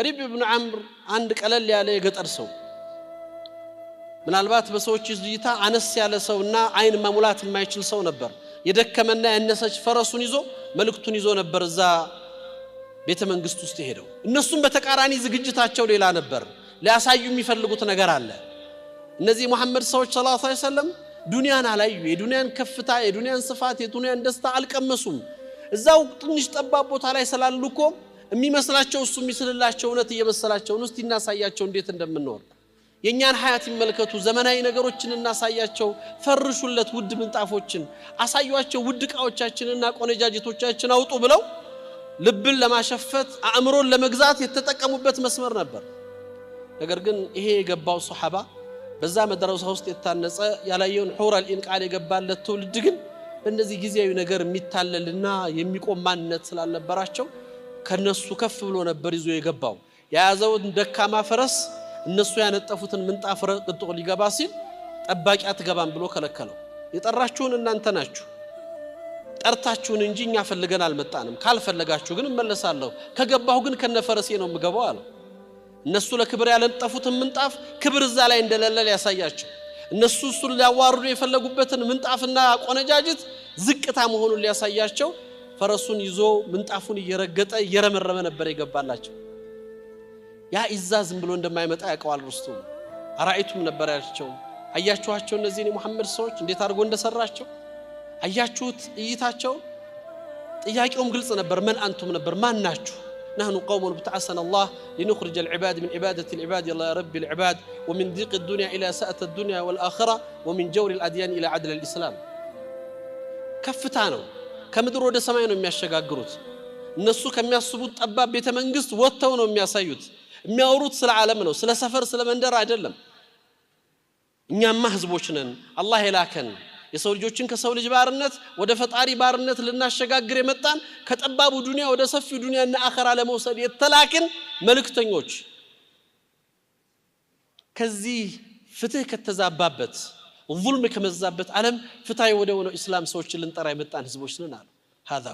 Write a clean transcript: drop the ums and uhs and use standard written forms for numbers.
ሪብ ኢብኑ ዐምር አንድ ቀለል ያለ የገጠር ሰው ምናልባት በሰዎች እይታ አነስ ያለ ሰውና አይን መሙላት የማይችል ሰው ነበር የደከመና ያነሰች ፈረሱን ይዞ መልእክቱን ይዞ ነበር እዛ ቤተ መንግስት ውስጥ ሄደው እነሱም በተቃራኒ ዝግጅታቸው ሌላ ነበር ሊያሳዩ የሚፈልጉት ነገር አለ እነዚህ መሐመድ ሰዎች ሰለላሁ ዐለይሂ ወሰለም ዱንያን አላዩ የዱንያን ከፍታ የዱንያን ስፋት የዱንያን ደስታ አልቀመሱም እዛው ትንሽ ጠባብ ቦታ ላይ ስላሉኮ የሚመስላቸው እሱ የሚስልላቸው እውነት እየመሰላቸው ነው እስቲ እናሳያቸው እንዴት እንደምንኖር የኛን ሐያት ይመልከቱ ዘመናዊ ነገሮችን እናሳያቸው ፈርሹለት ውድ ምንጣፎችን አሳዩአቸው ውድ ቃዎቻችንና ቆነጃጅቶቻችን አውጡ ብለው ልብን ለማሸፈት አእምሮን ለመግዛት የተጠቀሙበት መስመር ነበር ነገር ግን ይሄ የገባው ሱሐባ በዛ መድረሳ ውስጥ የታነጸ ያላየውን ሑራል ኢን ቃል የገባለት ትውልድ ግን በእነዚህ ጊዜያዊ ነገር የሚታለልና የሚቆም ማንነት ስላልነበራቸው ከነሱ ከፍ ብሎ ነበር ይዞ የገባው ያያዘውን ደካማ ፈረስ እነሱ ያነጠፉትን ምንጣፍ ረግጦ ሊገባ ሲል ጠባቂ አትገባም ብሎ ከለከለው የጠራችሁን እናንተ ናችሁ ጠርታችሁን እንጂ እኛ ፈልገን አልመጣንም ካልፈለጋችሁ ግን እመለሳለሁ ከገባሁ ግን ከነፈረሴ ነው የምገባው አለ እነሱ ለክብር ያለንጠፉትን ምንጣፍ ክብር እዛ ላይ እንደሌለ ያሳያቸው እነሱ እሱን ሊያዋርዱ የፈለጉበትን ምንጣፍና ቆነጃጅት ዝቅታ መሆኑን ሊያሳያቸው ፈረሱን ይዞ ምንጣፉን እየረገጠ እየረመረመ ነበር የገባላቸው ያ ኢዛዝም ብሎ እንደማይመጣ ያቀዋል ሩስቱም አራይቱም ነበር ያልቸው አያችኋቸው እነዚህ ሙሐመድ ሰዎች እንዴት አድርጎ እንደሰራቸው አያችሁት እይታቸው ጥያቄውም ግልጽ ነበር ማን አንቱም ነበር ማን ናችሁ نحن قوم ابتعثنا الله لنخرج العباد من عبادة العباد إلى رب العباد ومن ضيق الدنيا إلى سأة الدنيا والآخرة ومن جور الأديان إلى عدل الإسلام كفتانو ከምድር ወደ ሰማይ ነው የሚያሸጋግሩት እነሱ ከሚያስቡት ጠባብ ቤተ መንግስት ወጥተው ነው የሚያሳዩት የሚያወሩት ስለ ዓለም ነው ስለ ሰፈር ስለ መንደር አይደለም እኛማ ህዝቦች ነን አላህ የላከን የሰው ልጆችን ከሰው ልጅ ባርነት ወደ ፈጣሪ ባርነት ልናሸጋግር የመጣን ከጠባቡ ዱንያ ወደ ሰፊው ዱንያና አኺራ ለመውሰድ የተላክን መልእክተኞች ከዚህ ፍትህ ከተዛባበት ظلم ከመዛበት ዓለም ፍትሃዊ ወደ ሆነው እስላም ሰዎችን ልንጠራ የመጣን ህዝቦች ነን አሉ هذا